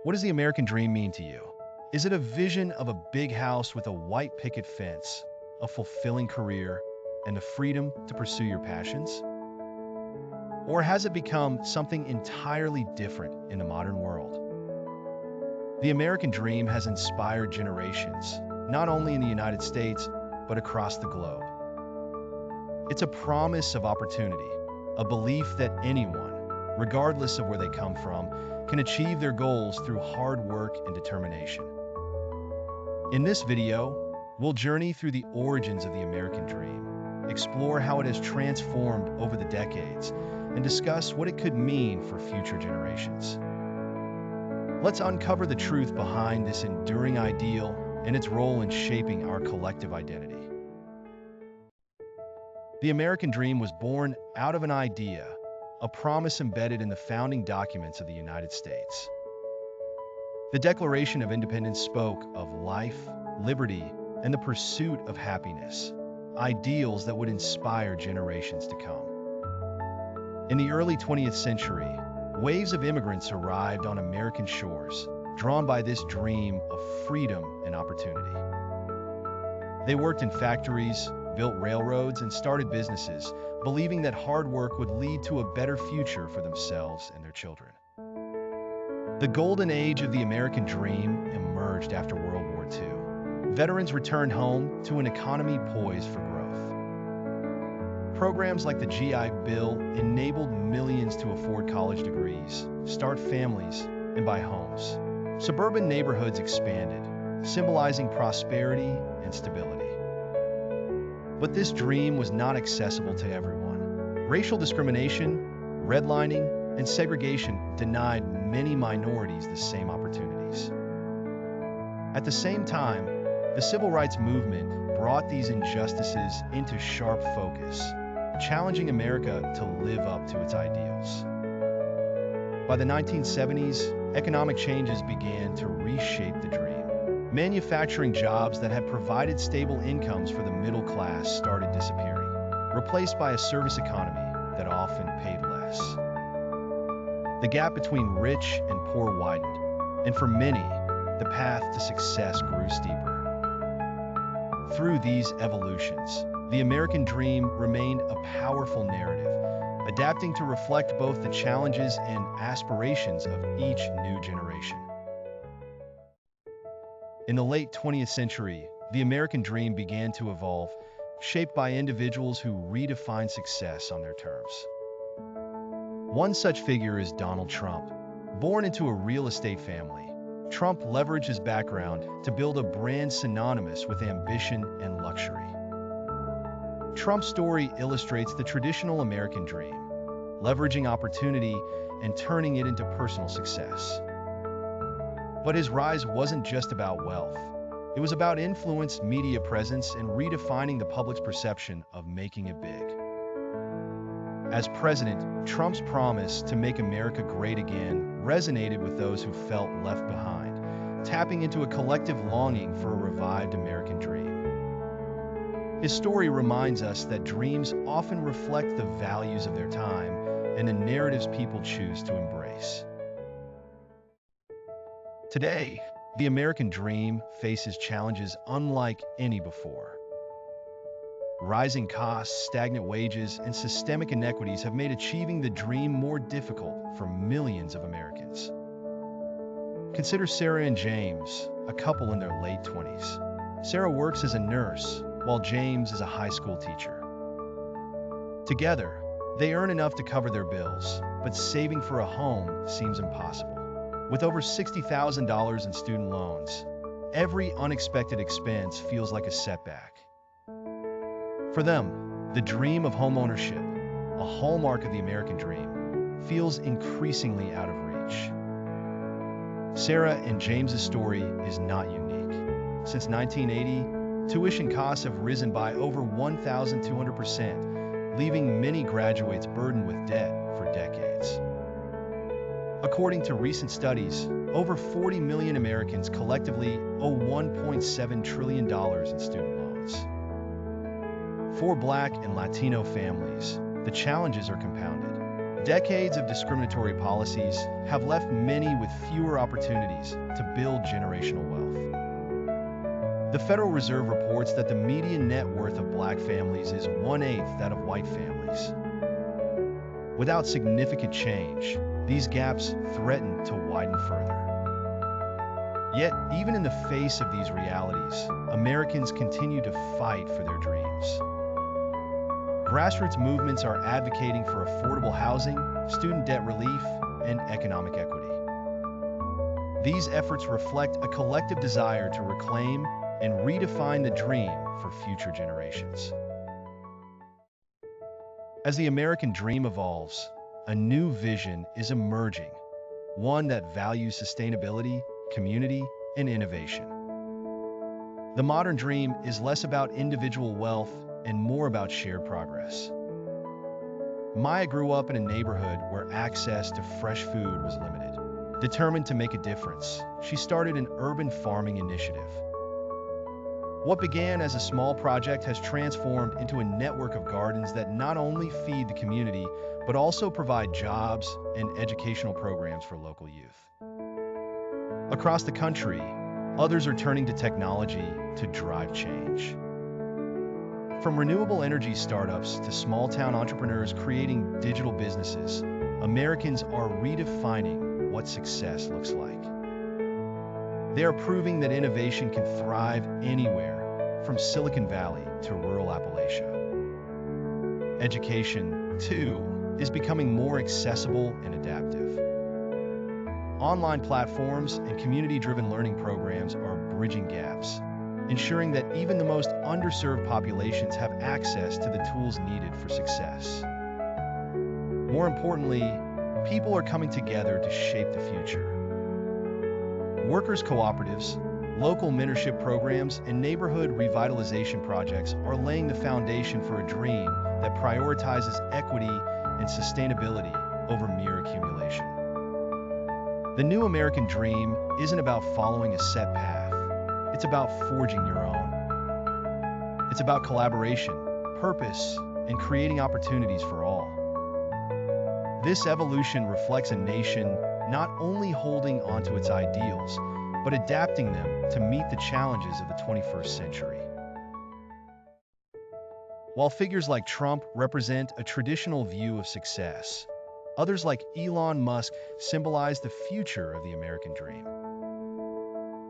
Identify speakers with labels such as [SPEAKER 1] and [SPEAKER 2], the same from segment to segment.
[SPEAKER 1] What does the American dream mean to you? Is it a vision of a big house with a white picket fence, a fulfilling career, and the freedom to pursue your passions? Or has it become something entirely different in the modern world? The American dream has inspired generations, not only in the United States, but across the globe. It's a promise of opportunity, a belief that anyone, regardless of where they come from, can achieve their goals through hard work and determination. In this video, we'll journey through the origins of the American dream, explore how it has transformed over the decades, and discuss what it could mean for future generations. Let's uncover the truth behind this enduring ideal and its role in shaping our collective identity. The American dream was born out of an idea, a promise embedded in the founding documents of the United States. The Declaration of Independence spoke of life, liberty, and the pursuit of happiness, ideals that would inspire generations to come. In the early 20th century, waves of immigrants arrived on American shores, drawn by this dream of freedom and opportunity. They worked in factories, built railroads, and started businesses, believing that hard work would lead to a better future for themselves and their children. The golden age of the American dream emerged after World War II. Veterans returned home to an economy poised for growth. Programs like the GI Bill enabled millions to afford college degrees, start families, and buy homes. Suburban neighborhoods expanded, symbolizing prosperity and stability. But this dream was not accessible to everyone. Racial discrimination, redlining, and segregation denied many minorities the same opportunities. At the same time, the civil rights movement brought these injustices into sharp focus, challenging America to live up to its ideals. By the 1970s, economic changes began to reshape the dream. Manufacturing jobs that had provided stable incomes for the middle class started disappearing, replaced by a service economy that often paid less. The gap between rich and poor widened, and for many, the path to success grew steeper. Through these evolutions, the American dream remained a powerful narrative, adapting to reflect both the challenges and aspirations of each new generation. In the late 20th century, the American dream began to evolve, shaped by individuals who redefined success on their terms. One such figure is Donald Trump. Born into a real estate family, Trump leveraged his background to build a brand synonymous with ambition and luxury. Trump's story illustrates the traditional American dream, leveraging opportunity and turning it into personal success. But his rise wasn't just about wealth. It was about influence, media presence, and redefining the public's perception of making it big. As president, Trump's promise to make America great again resonated with those who felt left behind, tapping into a collective longing for a revived American dream. His story reminds us that dreams often reflect the values of their time and the narratives people choose to embrace. Today, the American dream faces challenges unlike any before. Rising costs, stagnant wages, and systemic inequities have made achieving the dream more difficult for millions of Americans. Consider Sarah and James, a couple in their late 20s. Sarah works as a nurse, while James is a high school teacher. Together, they earn enough to cover their bills, but saving for a home seems impossible. With over $60,000 in student loans, every unexpected expense feels like a setback. For them, the dream of homeownership, a hallmark of the American dream, feels increasingly out of reach. Sarah and James's story is not unique. Since 1980, tuition costs have risen by over 1,200%, leaving many graduates burdened with debt for decades. According to recent studies, over 40 million Americans collectively owe $1.7 trillion in student loans. For Black and Latino families, the challenges are compounded. Decades of discriminatory policies have left many with fewer opportunities to build generational wealth. The Federal Reserve reports that the median net worth of Black families is 1/8 that of white families. Without significant change, these gaps threaten to widen further. Yet, even in the face of these realities, Americans continue to fight for their dreams. Grassroots movements are advocating for affordable housing, student debt relief, and economic equity. These efforts reflect a collective desire to reclaim and redefine the dream for future generations. As the American dream evolves, a new vision is emerging, one that values sustainability, community, and innovation. The modern dream is less about individual wealth and more about shared progress. Maya grew up in a neighborhood where access to fresh food was limited. Determined to make a difference, she started an urban farming initiative. What began as a small project has transformed into a network of gardens that not only feed the community, but also provide jobs and educational programs for local youth. Across the country, others are turning to technology to drive change. From renewable energy startups to small-town entrepreneurs creating digital businesses, Americans are redefining what success looks like. They are proving that innovation can thrive anywhere, from Silicon Valley to rural Appalachia. Education, too, is becoming more accessible and adaptive. Online platforms and community-driven learning programs are bridging gaps, ensuring that even the most underserved populations have access to the tools needed for success. More importantly, people are coming together to shape the future. Workers' cooperatives, local mentorship programs, and neighborhood revitalization projects are laying the foundation for a dream that prioritizes equity and sustainability over mere accumulation. The new American dream isn't about following a set path. It's about forging your own. It's about collaboration, purpose, and creating opportunities for all. This evolution reflects a nation not only holding onto its ideals, but adapting them to meet the challenges of the 21st century. While figures like Trump represent a traditional view of success, others like Elon Musk symbolize the future of the American dream.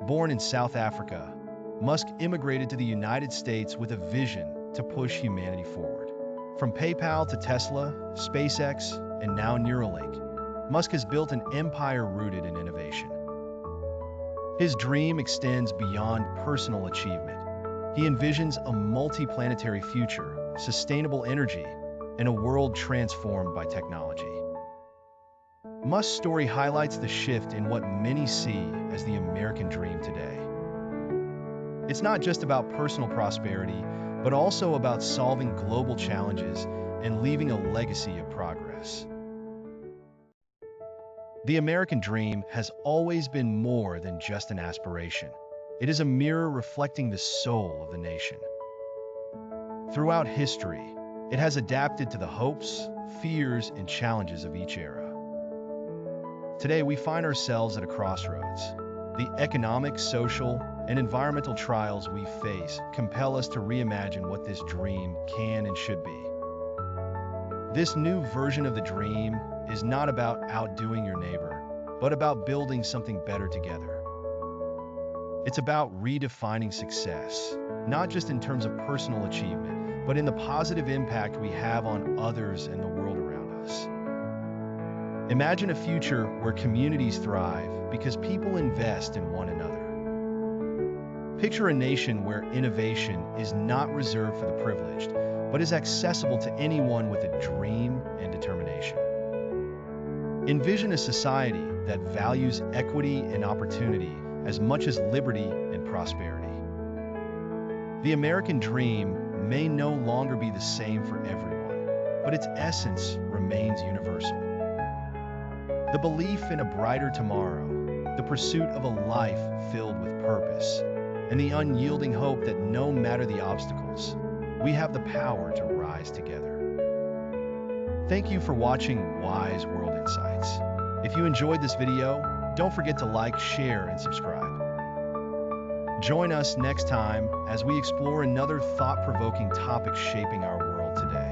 [SPEAKER 1] Born in South Africa, Musk immigrated to the United States with a vision to push humanity forward. From PayPal to Tesla, SpaceX, and now Neuralink, Musk has built an empire rooted in innovation. His dream extends beyond personal achievement. He envisions a multi-planetary future, sustainable energy, and a world transformed by technology. Musk's story highlights the shift in what many see as the American dream today. It's not just about personal prosperity, but also about solving global challenges and leaving a legacy of progress. The American dream has always been more than just an aspiration. It is a mirror reflecting the soul of the nation. Throughout history, it has adapted to the hopes, fears, and challenges of each era. Today, we find ourselves at a crossroads. The economic, social, and environmental trials we face compel us to reimagine what this dream can and should be. This new version of the dream is not about outdoing your neighbor, but about building something better together. It's about redefining success, not just in terms of personal achievement, but in the positive impact we have on others and the world around us. Imagine a future where communities thrive because people invest in one another. Picture a nation where innovation is not reserved for the privileged, but is accessible to anyone with a dream and determination. Envision a society that values equity and opportunity as much as liberty and prosperity. The American dream may no longer be the same for everyone, but its essence remains universal. The belief in a brighter tomorrow, the pursuit of a life filled with purpose, and the unyielding hope that no matter the obstacles, we have the power to rise together. Thank you for watching Wise World Insights. If you enjoyed this video, don't forget to like, share, and subscribe. Join us next time as we explore another thought-provoking topic shaping our world today.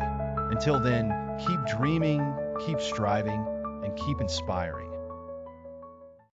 [SPEAKER 1] Until then, keep dreaming, keep striving, and keep inspiring.